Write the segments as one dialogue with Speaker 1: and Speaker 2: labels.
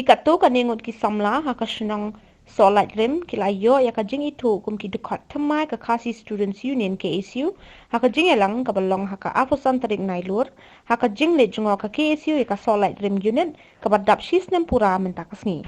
Speaker 1: Ki kato kaningot ki samla haka Shillong Sohlaitrim ki layo ya ka jing itu kum ki dekat temai ka kasi Students Union KSU haka jing elang ka balong haka afosan tarik nailur haka jing le jungo ka KSU ya ka Sohlaitrim unit ka badap Snem pura mentakasngi.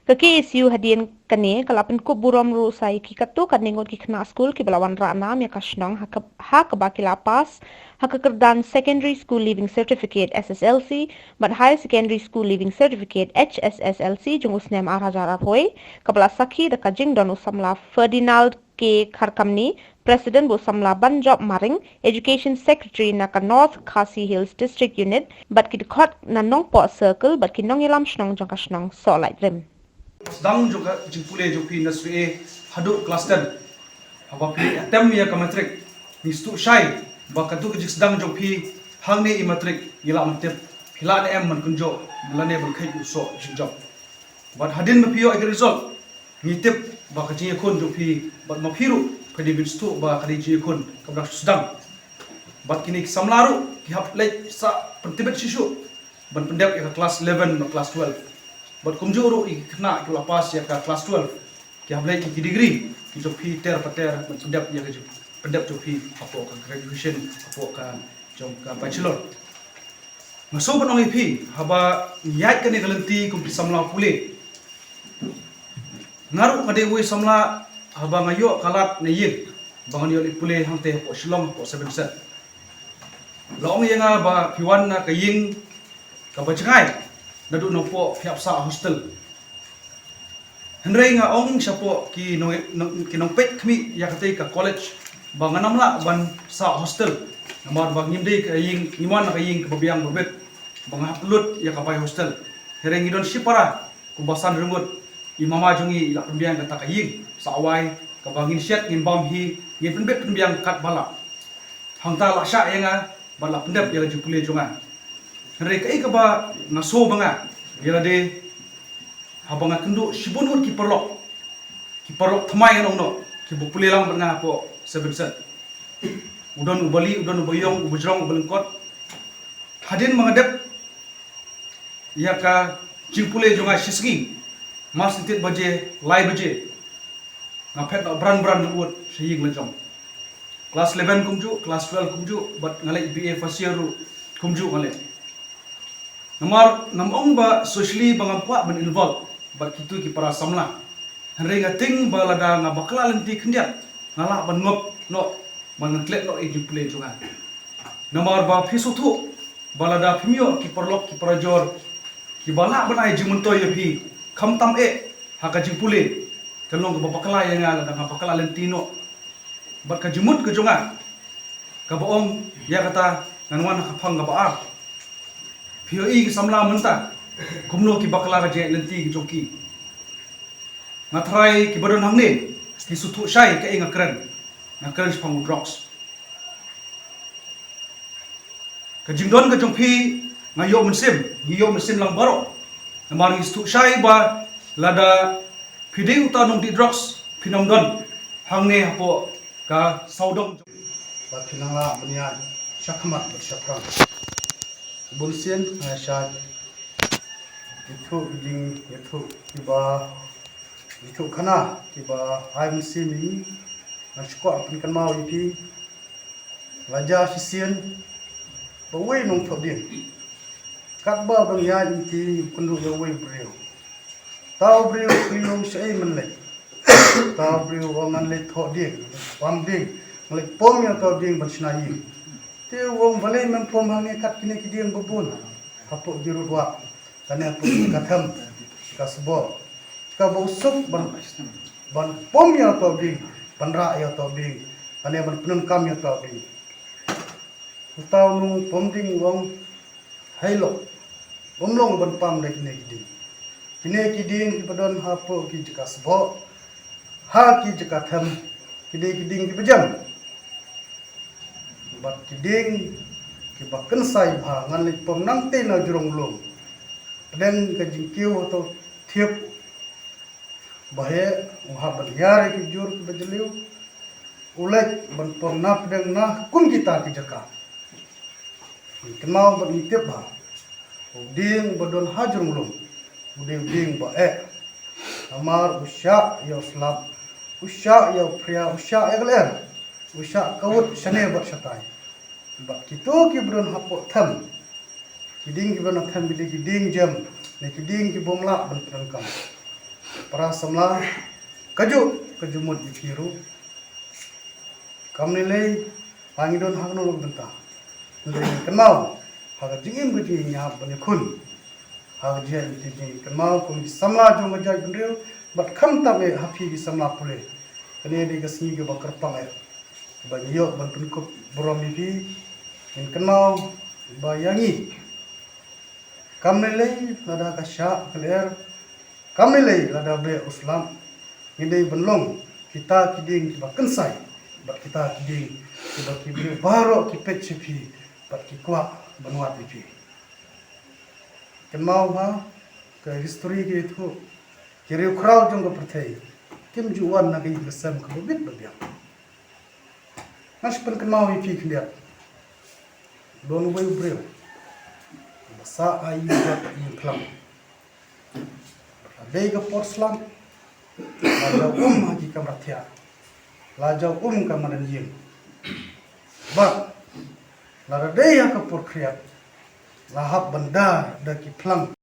Speaker 1: Ke KSU hadian kane kala Pynkup Burom rusai ki kato kaningot ki Khynnah Skul ki belawan ranam ya ka Shillong haka baki lapas haka kerdan Secondary School Leaving Certificate SSLC but Higher Secondary School Leaving Certificate HSSLC jungu Snem arhajar apoi kabla sakhi da kajing donu samla Ferdinand ke Kharkamni President bu samla Banjob Maring Education Secretary na ka North Khasi Hills District Unit but ki dekat na Nongpo Circle but ki nong ilam Shillong jang ka Shillong Sohlaitrim.
Speaker 2: Sedang juga jempule jopi industri haduk cluster. Apa pi atem ya kamatrik nistu syai bakatu ke sedang jopi hang ni imatrik ila matip hila ne em man kunjo melane berkai uso jinjob. Bat hadin mapio ag result nitip bakaji kon jopi bat mapiru kadi binstu ba kadi ji kon kabra sedang. Bat kini samlaru ki hap lej sa pentibet sisu ban pendek ya kelas 11 atau kelas 12. But kumjuru Khynnah ke lapas ya ke kelas 12 ki hablai ki degree ki jopi ter pater pendap ya ke pendap jopi apa ke graduation apa ke jom ke bachelor maso banong IP haba yai ke ni galenti kum samla pule ngaru ngade we samla haba ngayo kalat ne yin bangan yo pule hangte po Shillong po 7 set long yang ba piwan na kaying ka bacngai nadu nopo piap sa hostel henrei nga ong siapo ki nong pet kami ya katai ka college bangan namla ban sa hostel namar bang nimdei ka ying iman ka ying kebabiang bebet bang upload ya ka pai hostel hereng idon sipara kumbasan rengut imama jungi ila pembiang kata ka ying sa awai ka bangin syat ngin bam hi ngin penbet pembiang kat bala hangta la sya yang bala pendap ya jupule jonga henrei kai ka ba ngaso banga gila de habanga kendu sibunur ki perlok thamai nong no ki bupule lang banga po 7 set udon ubali udon ubayong ubujrong ubelengkot hadin mangadep ya ka jingpule jonga sisgi mas nitit baje lai baje ngapet na bran nuut seying lejong kelas 11 kumju kelas 12 kumju bat ngalek BA first year kumju ngalek Nomor namong ba socially bangapwa ben involved ba kitu ki para samla henrei ngating ba lada nga bakla lenti kendiat ngala ban ngop no man ngklet no ejupule junga nomor ba pisutu balada pimio ki perlok ki parajor ki bala banai jimunto yepi khamtam e haka jipule kalong ba bakla yang lada nga bakla lenti no bat ka jimut ke junga ka boong ya kata nganwan khapang ga baar POE ki samla menta kumno ki bakla ka je lenti ki joki ngatrai ki badon hangne ki sutu syai ka inga kren spang drugs ka jingdon ka jongpi ngayo mensim lang baro namar ki sutu syai ba lada pide uta nong di drugs pinomdon hangne hapo ka saudong
Speaker 3: ba pinanga banian syakmat bersyakam Bunsian syad itu jing itu kiba itu kana kiba I'm sini nashko apun kan mau ipi raja sisian bawe nong thodin katba bang ya inti kundu bawe brio tau brio sei menle tau brio wangan le thodin wamding le pom ya thodin bansnai te wong balai men pom hang ni kat kini kidiang bubun kapok jiru dua tanya pun katham kasbo ka bosuk ban pom ya to ding ban ra ya to ding tanya ban penun kam ya to ding utau nu pom ding wong hailo bomlong ban pam le kini kiding padon hapo ki kasbo ha ki jakatham kiding ki bejam bat kiding ki bakken sai bha ngan le pom nang te na jurong lom den ka jingkiu to thiep bahe ha ban yar ki jur bajliu ulek ban pom nap deng na kum kita ki jaka kemau ban tiep bha ding badon ha jurong lom uding ba amar usya yo slab usya yo pria usya egler usya kawut shane ba shatai ba kito ki bron hapo tham kiding ki bron tham bili kiding jam ne kiding ki bomla ban prangkam para samla kaju mut biru kamnilei pangidon hangno log denta ndeng kenal haga jingim gudi nya ban khun haga jian ti kenal kum samla jo ngajai bendril bat kham tabe hafi di samla pule kene de gasni ge bakar pangai ba yo ban Pynkup Burom ipi in kenal ba yangi kamnilei lada kasya keler kamnilei lada be uslam ngidei benlong kita kiding ba kensai bat kita kiding ba kibri baro ki petchipi bat ki kwa banwat ipi kenal ba ke history ke itu kiri crowd jong ko perthai kim juan na ge gesam ko bit babiak mas pen kenal ipi kendiat don way breu basa ayu bat in klam Vega Porslam Lajau hagi kamrathia Lajau kamaran yim Ba Lara deya ka porkriat Lahap bandar daki plang